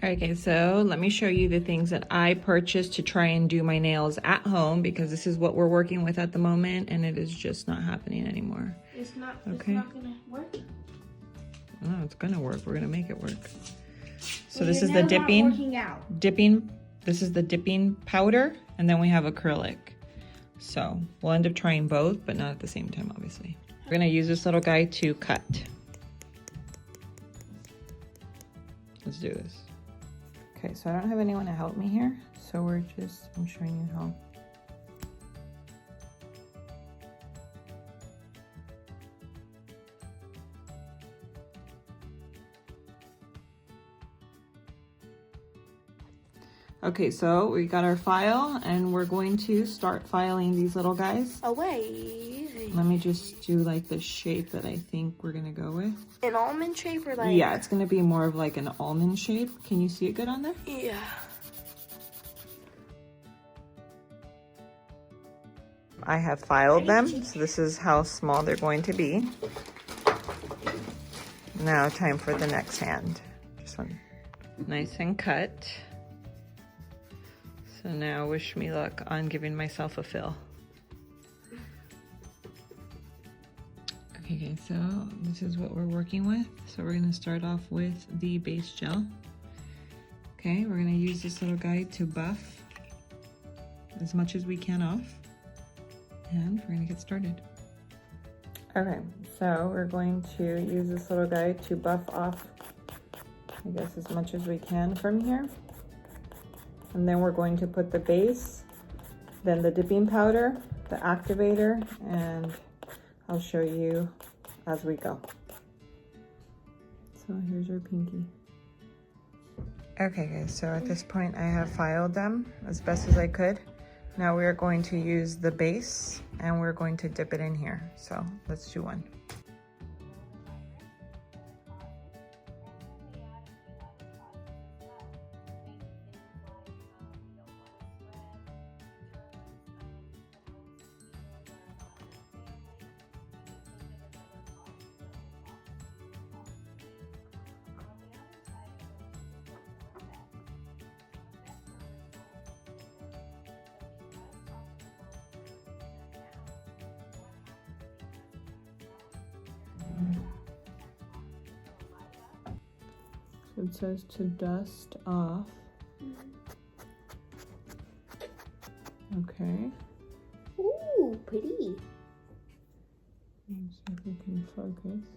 Alright guys, so let me show you the things that I purchased to try and do my nails at home, because this is what we're working with at the moment and it is just not happening anymore. It's not gonna work? No, it's gonna work. We're gonna make it work. So Well, this is the dipping this is the dipping powder, and then we have acrylic. So we'll end up trying both, but not at the same time, obviously. We're gonna use this little guy to cut. Let's do this. Okay, so I don't have anyone to help me here, so I'm showing you how. Okay, so we got our file and we're going to start filing these little guys. Away. Let me just do like the shape that I think we're gonna go with. An almond shape or like? Yeah, it's gonna be more of like an almond shape. Can you see it good on there? Yeah. I have filed them, so this is how small they're going to be. Now time for the next hand. Just one. Nice and cut. So now wish me luck on giving myself a fill. Okay guys, so this is what we're working with. So we're gonna start off with the base gel. Okay, we're gonna use this little guy to buff as much as we can off. And we're gonna get started. Okay, so we're going to use this little guy to buff off, I guess, as much as we can from here. And then we're going to put the base, then the dipping powder, the activator, and I'll show you as we go. So here's your pinky. Okay guys, so at this point I have filed them as best as I could. Now we are going to use the base and we're going to dip it in here. So let's do one. So it says to dust off. Okay. Ooh, pretty. Let's see if we can focus.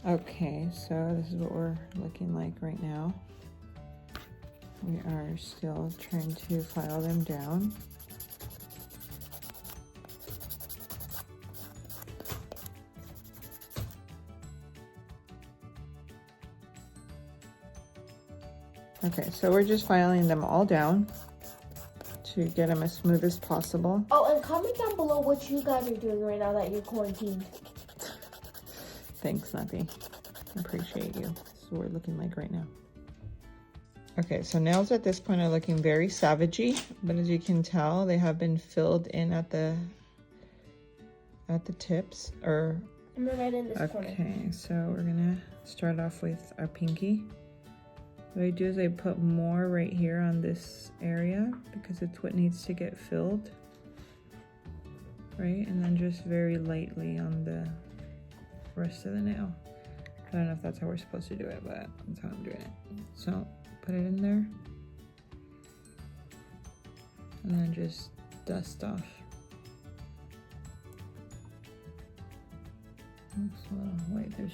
Okay, so this is what we're looking like right now. We are still trying to file them down. Okay, so we're just filing them all down to get them as smooth as possible. Oh, and comment down below what you guys are doing right now that you're quarantined. Thanks, Nappy. Appreciate you. This is what we're looking like right now. Okay, so nails at this point are looking very savagey, but as you can tell, they have been filled in at the tips. Or I'm right in this corner. Okay, so we're gonna start off with our pinky. What I do is I put more right here on this area because it's what needs to get filled, right? And then just very lightly on the rest of the nail. I don't know if that's how we're supposed to do it, but that's how I'm doing it. So put it in there and then just dust off. Looks a little white. There's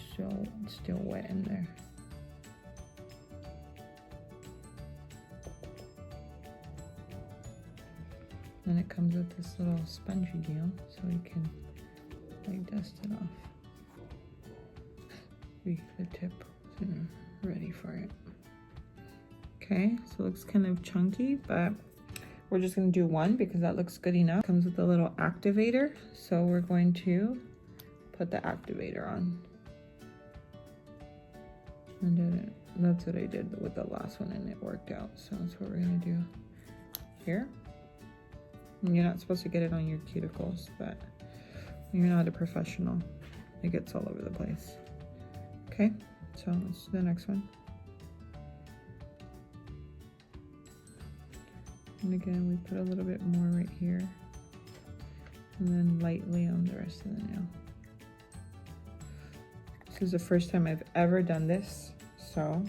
still wet in there. Then it comes with this little spongy deal, so we can like dust it off. The tip ready for it. Okay, so it looks kind of chunky, but we're just gonna do one because that looks good enough. It comes with a little activator, so we're going to put the activator on. And then that's what I did with the last one and it worked out. So that's what we're gonna do here. And you're not supposed to get it on your cuticles, but you're not a professional. It gets all over the place. Okay, so let's do the next one. And again, we put a little bit more right here. And then lightly on the rest of the nail. This is the first time I've ever done this, so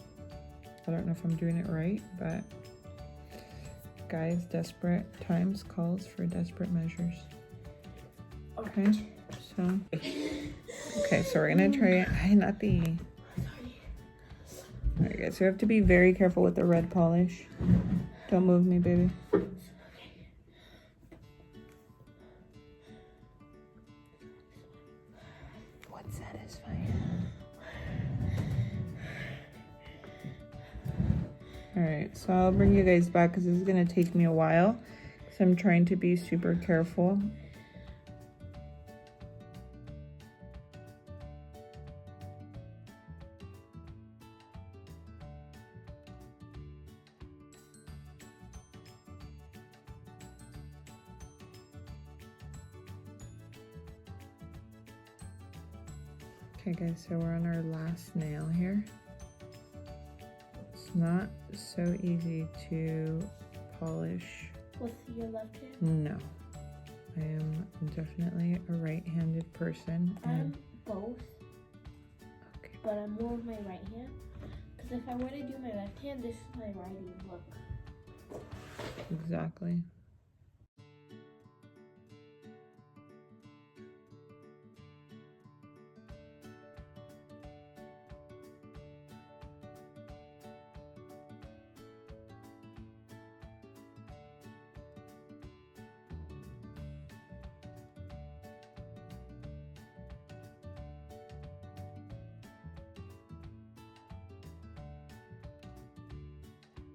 I don't know if I'm doing it right, but guys, desperate times calls for desperate measures. Okay, so we're gonna try it. Ay, not the. Alright guys, so you have to be very careful with the red polish. Don't move me, baby. What's satisfying? Alright, so I'll bring you guys back because this is going to take me a while. Because I'm trying to be super careful. Okay guys, so we're on our last nail here. It's not so easy to polish. With your left hand? No. I am definitely a right-handed person. I'm both. Okay. But I'm more of my right hand. Because if I were to do my left hand, this is my writing, look. Exactly.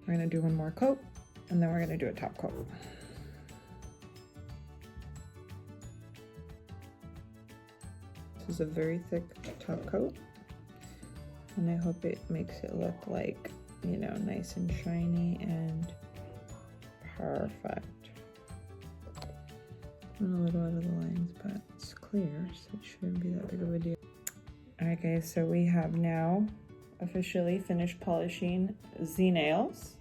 We're gonna do one more coat and then we're gonna do a top coat. This is a very thick top coat and I hope it makes it look like, you know, nice and shiny and perfect. I'm a little out of the lines, but it's clear, so it shouldn't be that big of a deal. Alright guys, so we have now officially finished polishing the nails.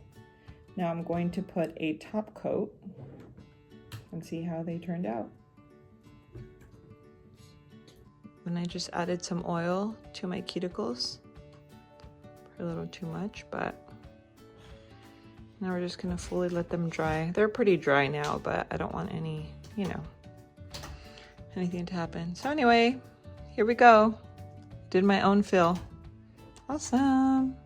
Now I'm going to put a top coat and see how they turned out. And I just added some oil to my cuticles. A little too much, but now we're just gonna fully let them dry. They're pretty dry now, but I don't want any, you know, anything to happen. So anyway, here we go. Did my own fill. Awesome.